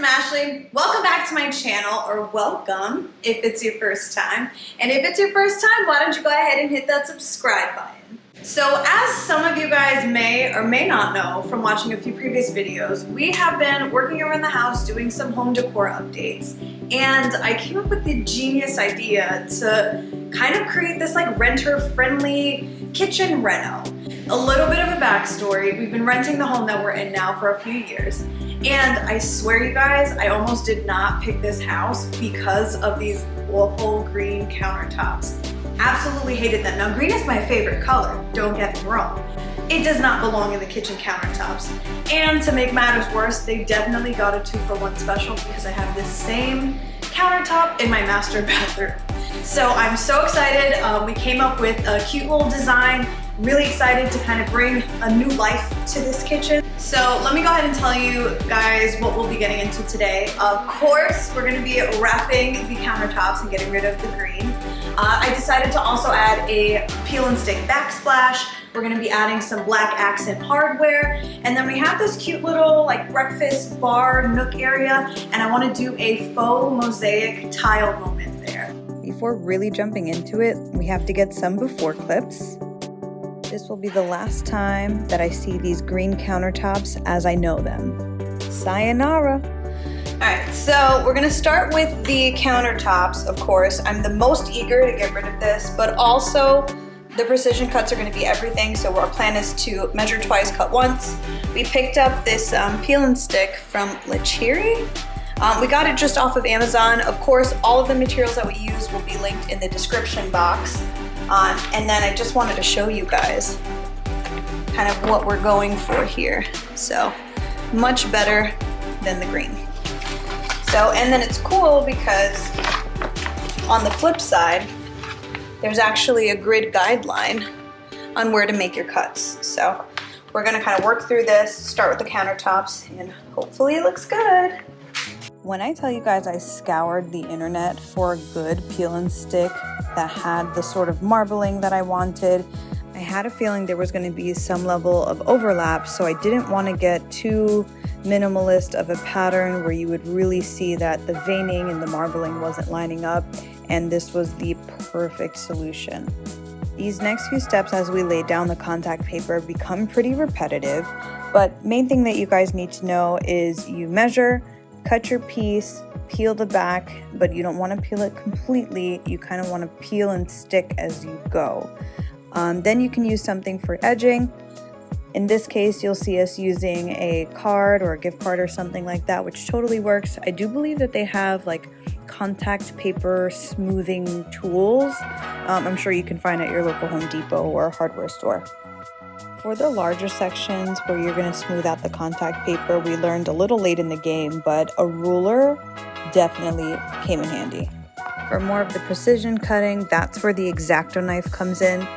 Smashley. Welcome back to my channel, or welcome if it's your first time. And if it's your first time, why don't you go ahead and hit that subscribe button. So as some of you guys may or may not know from watching a few previous videos, we have been working around the house doing some home decor updates. And I came up with the genius idea to kind of create this like renter-friendly kitchen reno. A little bit of a backstory, we've been renting the home that we're in now for a few years. And I swear you guys, I almost did not pick this house because of these awful green countertops. Absolutely hated them. Now green is my favorite color, don't get me wrong. It does not belong in the kitchen countertops. And to make matters worse, they definitely got a 2-for-1 special because I have this same countertop in my master bathroom. So I'm so excited. We came up with a cute little design. Really excited to kind of bring a new life to this kitchen. So let me go ahead and tell you guys what we'll be getting into today. Of course, we're gonna be wrapping the countertops and getting rid of the green. I decided to also add a peel and stick backsplash. We're gonna be adding some black accent hardware. And then we have this cute little like breakfast bar nook area. And I wanna do a faux mosaic tile moment there. Before really jumping into it, we have to get some before clips. This will be the last time that I see these green countertops as I know them. Sayonara. All right, so we're gonna start with the countertops, of course. I'm the most eager to get rid of this, but also the precision cuts are gonna be everything, so our plan is to measure twice, cut once. We picked up this peel and stick from Lechiri. We got it just off of Amazon. Of course, all of the materials that we use will be linked in the description box. And then I just wanted to show you guys kind of what we're going for here. So much better than the green. So, and then it's cool because on the flip side, there's actually a grid guideline on where to make your cuts. So we're gonna kind of work through this, start with the countertops, and hopefully it looks good. When I tell you guys I scoured the internet for a good peel and stick that had the sort of marbling that I wanted, I had a feeling there was going to be some level of overlap, so I didn't want to get too minimalist of a pattern where you would really see that the veining and the marbling wasn't lining up, and this was the perfect solution. These next few steps as we lay down the contact paper become pretty repetitive, but main thing that you guys need to know is you measure, cut your piece, peel the back, but you don't want to peel it completely. You kind of want to peel and stick as you go. Then you can use something for edging. In this case, you'll see us using a card or a gift card or something like that, which totally works. I do believe that they have like contact paper smoothing tools. I'm sure you can find at your local Home Depot or hardware store. For the larger sections where you're going to smooth out the contact paper, we learned a little late in the game, but a ruler definitely came in handy. For more of the precision cutting, that's where the Exacto knife comes in.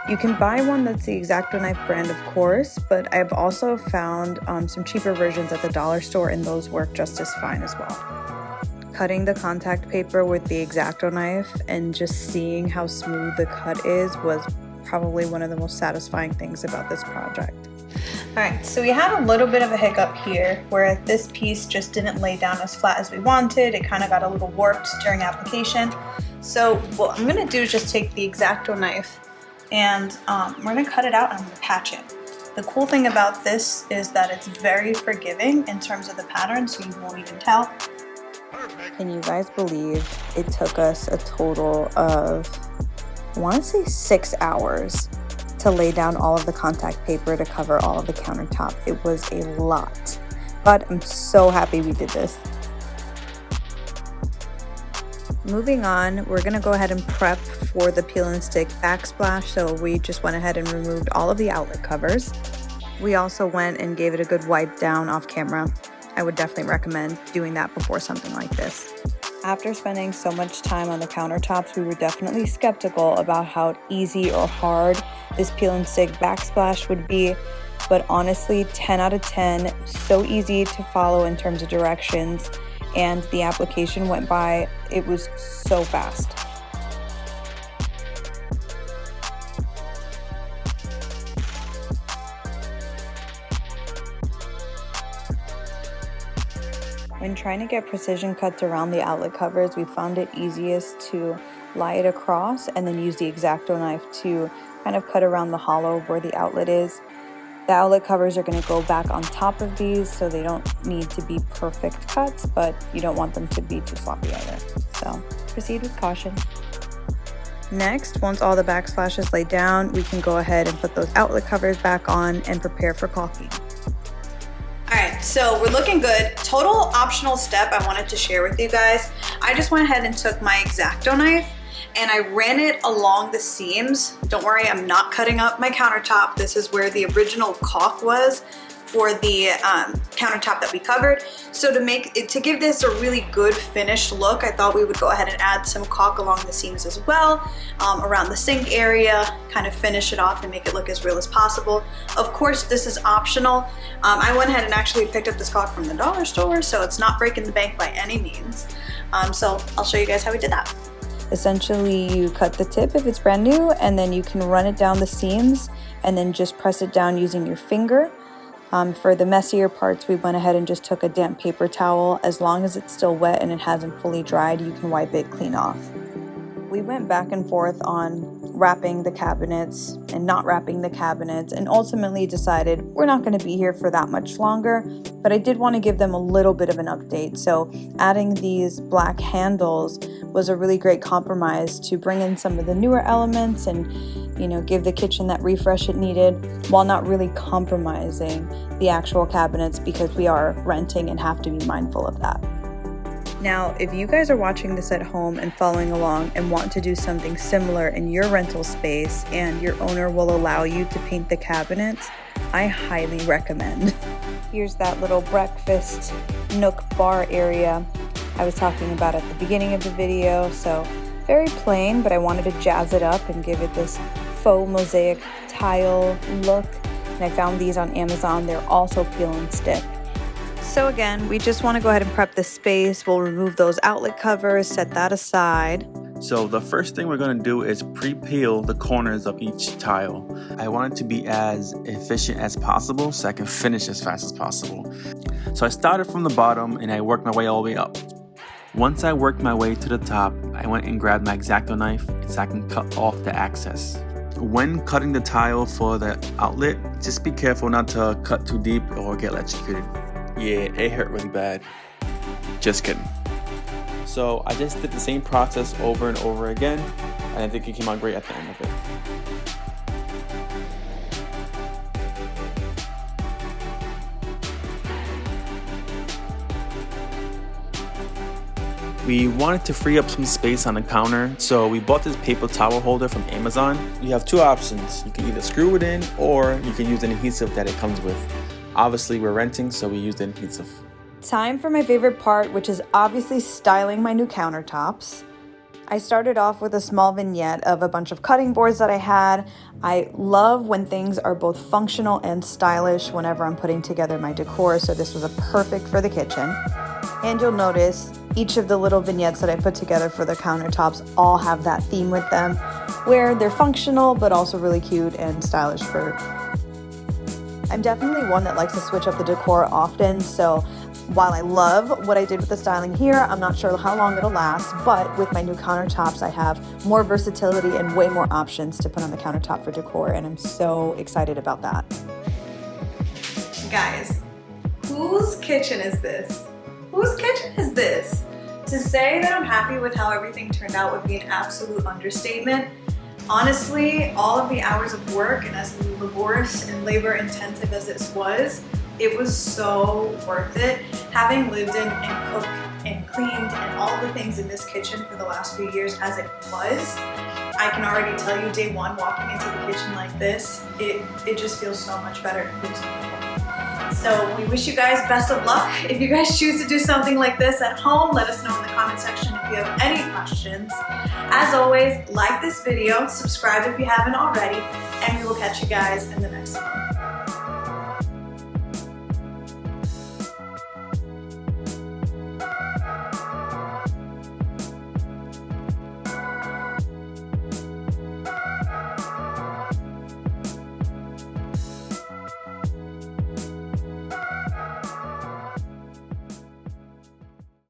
You can buy one that's the Exacto knife brand, of course, but I've also found some cheaper versions at the dollar store, and those work just as fine as well. Cutting the contact paper with the Exacto knife and just seeing how smooth the cut is was probably one of the most satisfying things about this project. All right, so we had a little bit of a hiccup here where this piece just didn't lay down as flat as we wanted. It kind of got a little warped during application. So what I'm gonna do is just take the Exacto knife and we're gonna cut it out and I'm gonna patch it. The cool thing about this is that it's very forgiving in terms of the pattern, so you won't even tell. Can you guys believe it took us a total of, I want to say 6 hours to lay down all of the contact paper to cover all of the countertop. It was a lot, but I'm so happy we did this. Moving on, we're gonna go ahead and prep for the peel and stick backsplash. So we just went ahead and removed all of the outlet covers. We also went and gave it a good wipe down off camera. I would definitely recommend doing that before something like this. After spending so much time on the countertops, we were definitely skeptical about how easy or hard this peel and stick backsplash would be, but honestly, 10 out of 10, so easy to follow in terms of directions, and the application went by, it was so fast. When trying to get precision cuts around the outlet covers, we found it easiest to lie it across and then use the Exacto knife to kind of cut around the hollow where the outlet is. The outlet covers are going to go back on top of these, so they don't need to be perfect cuts, but you don't want them to be too sloppy either. So proceed with caution. Next, once all the backsplash is laid down, we can go ahead and put those outlet covers back on and prepare for caulking. All right, so we're looking good. Total optional step I wanted to share with you guys. I just went ahead and took my Exacto knife and I ran it along the seams. Don't worry, I'm not cutting up my countertop. This is where the original caulk was for the countertop that we covered. So to give this a really good finished look, I thought we would go ahead and add some caulk along the seams as well, around the sink area, kind of finish it off and make it look as real as possible. Of course, this is optional. I went ahead and actually picked up this caulk from the dollar store, so it's not breaking the bank by any means. So I'll show you guys how we did that. Essentially, you cut the tip if it's brand new, and then you can run it down the seams and then just press it down using your finger. For the messier parts, we went ahead and just took a damp paper towel. As long as it's still wet and it hasn't fully dried, you can wipe it clean off. We went back and forth on wrapping the cabinets and not wrapping the cabinets, and ultimately decided we're not going to be here for that much longer, but I did want to give them a little bit of an update. So adding these black handles was a really great compromise to bring in some of the newer elements and, you know, give the kitchen that refresh it needed, while not really compromising the actual cabinets, because we are renting and have to be mindful of that. Now, if you guys are watching this at home and following along and want to do something similar in your rental space and your owner will allow you to paint the cabinets, I highly recommend. Here's that little breakfast nook bar area I was talking about at the beginning of the video. So very plain, but I wanted to jazz it up and give it this faux mosaic tile look. And I found these on Amazon. They're also peel and stick. So again, we just want to go ahead and prep the space. We'll remove those outlet covers, set that aside. So the first thing we're going to do is pre-peel the corners of each tile. I want it to be as efficient as possible so I can finish as fast as possible. So I started from the bottom and I worked my way all the way up. Once I worked my way to the top, I went and grabbed my Exacto knife so I can cut off the excess. When cutting the tile for the outlet, just be careful not to cut too deep or get electrocuted. Yeah, it hurt really bad. Just kidding. So I just did the same process over and over again, and I think it came out great at the end of it. We wanted to free up some space on the counter, so we bought this paper towel holder from Amazon. You have two options. You can either screw it in or you can use an adhesive that it comes with. Obviously, we're renting, so we used an adhesive. Time for my favorite part, which is obviously styling my new countertops. I started off with a small vignette of a bunch of cutting boards that I had. I love when things are both functional and stylish whenever I'm putting together my decor, so this was a perfect for the kitchen. And you'll notice each of the little vignettes that I put together for the countertops all have that theme with them, where they're functional but also really cute and stylish for. I'm definitely one that likes to switch up the decor often, so while I love what I did with the styling here, I'm not sure how long it'll last, but with my new countertops, I have more versatility and way more options to put on the countertop for decor, and I'm so excited about that. Guys, whose kitchen is this? Whose kitchen is this? To say that I'm happy with how everything turned out would be an absolute understatement. Honestly, all of the hours of work, and as laborious and labor intensive as this was, it was so worth it. Having lived in and cooked and cleaned and all the things in this kitchen for the last few years as it was, I can already tell you day one walking into the kitchen like this, it just feels so much better. So we wish you guys best of luck. If you guys choose to do something like this at home, let us know in the comment section if you have any questions. As always, like this video, subscribe if you haven't already, and we will catch you guys in the next one.